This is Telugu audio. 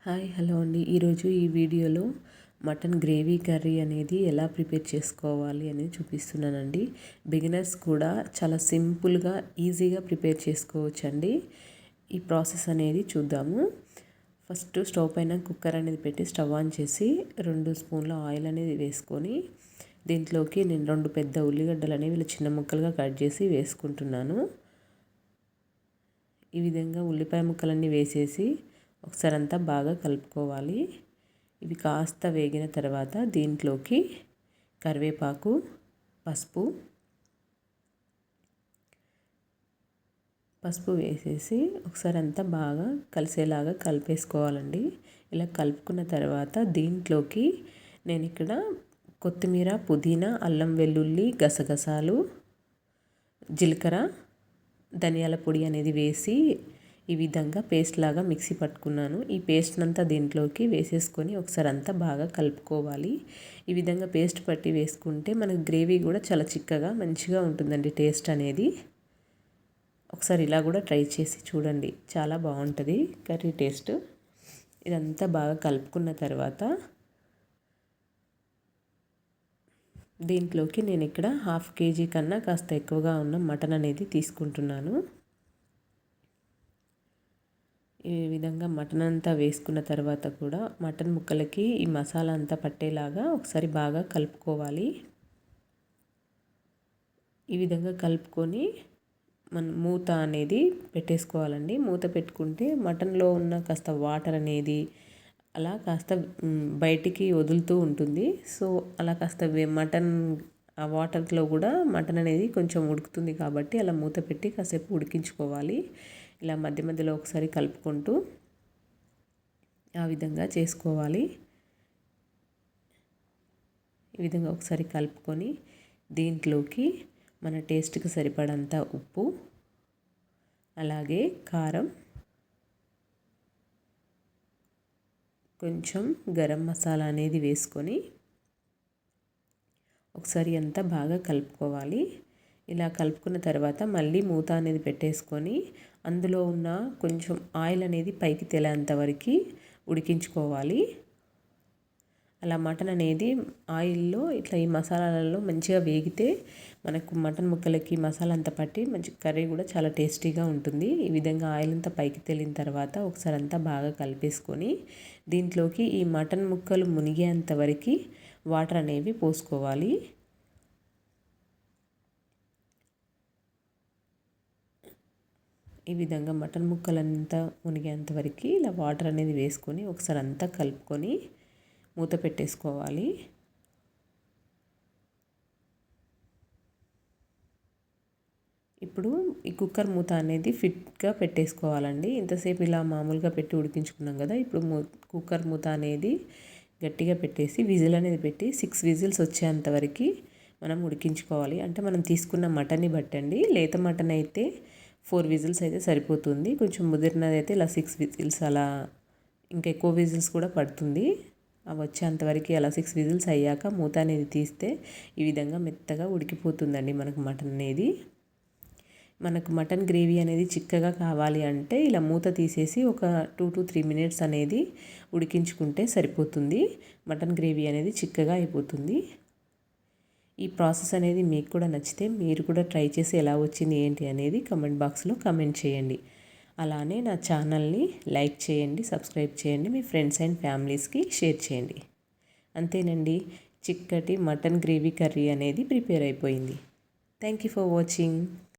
హలో అండి. ఈరోజు ఈ వీడియోలో మటన్ గ్రేవీ కర్రీ అనేది ఎలా ప్రిపేర్ చేసుకోవాలి అనేది చూపిస్తున్నానండి. బిగినర్స్ కూడా చాలా సింపుల్గా ఈజీగా ప్రిపేర్ చేసుకోవచ్చండి. ఈ ప్రాసెస్ అనేది చూద్దాము. ఫస్ట్ స్టవ్ పైన కుక్కర్ అనేది పెట్టి స్టవ్ ఆన్ చేసి 2 స్పూన్ల ఆయిల్ అనేది వేసుకొని దీంట్లోకి నేను 2 పెద్ద ఉల్లిగడ్డలు అనేవి ఇలా చిన్న ముక్కలుగా కట్ చేసి వేసుకుంటున్నాను. ఈ విధంగా ఉల్లిపాయ ముక్కలన్నీ వేసేసి ఒకసారి అంతా బాగా కలుపుకోవాలి. ఇవి కాస్త వేగిన తర్వాత దీంట్లోకి కరివేపాకు, పసుపు వేసేసి ఒకసారి అంతా బాగా కలిసేలాగా కలిపేసుకోవాలండి. ఇలా కలుపుకున్న తర్వాత దీంట్లోకి నేను ఇక్కడ కొత్తిమీర, పుదీనా, అల్లం వెల్లుల్లి, గసగసాలు, జీలకర్ర, ధనియాల పొడి అనేది వేసి ఈ విధంగా పేస్ట్ లాగా మిక్సీ పట్టుకున్నాను. ఈ పేస్ట్ అంతా దీంట్లోకి వేసేసుకొని ఒకసారి అంతా బాగా కలుపుకోవాలి. ఈ విధంగా పేస్ట్ పట్టి వేసుకుంటే మనకు గ్రేవీ కూడా చాలా చిక్కగా మంచిగా ఉంటుందండి టేస్ట్ అనేది. ఒకసారి ఇలా కూడా ట్రై చేసి చూడండి, చాలా బాగుంటుంది కర్రీ టేస్ట్. ఇదంతా బాగా కలుపుకున్న తర్వాత దీంట్లోకి నేను ఇక్కడ 1/2 kg కన్నా కాస్త ఎక్కువగా ఉన్న మటన్ అనేది తీసుకుంటున్నాను. ఈ విధంగా మటన్ అంతా వేసుకున్న తర్వాత కూడా మటన్ ముక్కలకి ఈ మసాలా అంతా పట్టేలాగా ఒకసారి బాగా కలుపుకోవాలి. ఈ విధంగా కలుపుకొని మనం మూత అనేది పెట్టేసుకోవాలండి. మూత పెట్టుకుంటే మటన్లో ఉన్న కాస్త వాటర్ అనేది అలా కాస్త బయటికి వదులుతూ ఉంటుంది. సో అలా కాస్త మటన్ ఆ వాటర్లో కూడా మటన్ అనేది కొంచెం ఉడుకుతుంది కాబట్టి అలా మూత పెట్టి కాసేపు ఉడికించుకోవాలి. ఇలా మధ్య మధ్యలో ఒకసారి కలుపుకుంటూ ఆ విధంగా చేసుకోవాలి. ఈ విధంగా ఒకసారి కలుపుకొని దీంట్లోకి మన టేస్ట్కి సరిపడంత ఉప్పు, అలాగే కారం, కొంచెం గరం మసాలా అనేది వేసుకొని ఒకసారి అంతా బాగా కలుపుకోవాలి. ఇలా కలుపుకున్న తర్వాత మళ్ళీ మూత అనేది పెట్టేసుకొని అందులో ఉన్న కొంచెం ఆయిల్ అనేది పైకి తేలేంత వరకు ఉడికించుకోవాలి. అలా మటన్ అనేది ఆయిల్లో ఇట్లా ఈ మసాలాలలో మంచిగా వేగితే మనకు మటన్ ముక్కలకి మసాలా అంతా పట్టి మంచి కర్రీ కూడా చాలా టేస్టీగా ఉంటుంది. ఈ విధంగా ఆయిల్ అంతా పైకి తేలిన తర్వాత ఒకసారి అంతా బాగా కలిపేసుకొని దీంట్లోకి ఈ మటన్ ముక్కలు మునిగేంత వరకు వాటర్ అనేవి పోసుకోవాలి. ఈ విధంగా మటన్ ముక్కలంతా మునిగేంత వరకు ఇలా వాటర్ అనేది వేసుకొని ఒకసారి అంతా కలుపుకొని మూత పెట్టేసుకోవాలి. ఇప్పుడు ఈ కుక్కర్ మూత అనేది ఫిట్గా పెట్టేసుకోవాలండి. ఇంతసేపు ఇలా మామూలుగా పెట్టి ఉడికించుకున్నాం కదా, ఇప్పుడు కుక్కర్ మూత అనేది గట్టిగా పెట్టేసి విజిల్ అనేది పెట్టి 6 విజిల్స్ వచ్చేంత వరకు మనం ఉడికించుకోవాలి. అంటే మనం తీసుకున్న మటన్ని బట్టండి. లేత మటన్ అయితే 4 విజిల్స్ అయితే సరిపోతుంది. కొంచెం ముదిరినది అయితే ఇలా 6 విజిల్స్ అలా ఇంకా ఎక్కువ విజిల్స్ కూడా పడుతుంది. అవి వచ్చేంతవరకు అలా 6 విజిల్స్ అయ్యాక మూత అనేది తీస్తే ఈ విధంగా మెత్తగా ఉడికిపోతుందండి మనకు మటన్ అనేది. మనకు మటన్ గ్రేవీ అనేది చిక్కగా కావాలి అంటే ఇలా మూత తీసేసి ఒక 2 to 3 మినిట్స్ అనేది ఉడికించుకుంటే సరిపోతుంది. మటన్ గ్రేవీ అనేది చిక్కగా అయిపోతుంది. ఈ ప్రాసెస్ అనేది మీకు కూడా నచ్చితే మీరు కూడా ట్రై చేసి ఎలా వచ్చింది ఏంటి అనేది కమెంట్ బాక్స్లో కమెంట్ చేయండి. అలానే నా ఛానల్ని లైక్ చేయండి, సబ్స్క్రైబ్ చేయండి, మీ ఫ్రెండ్స్ అండ్ ఫ్యామిలీస్కి షేర్ చేయండి. అంతేనండి, చిక్కటి మటన్ గ్రేవీ కర్రీ అనేది ప్రిపేర్ అయిపోయింది. Thank you for watching.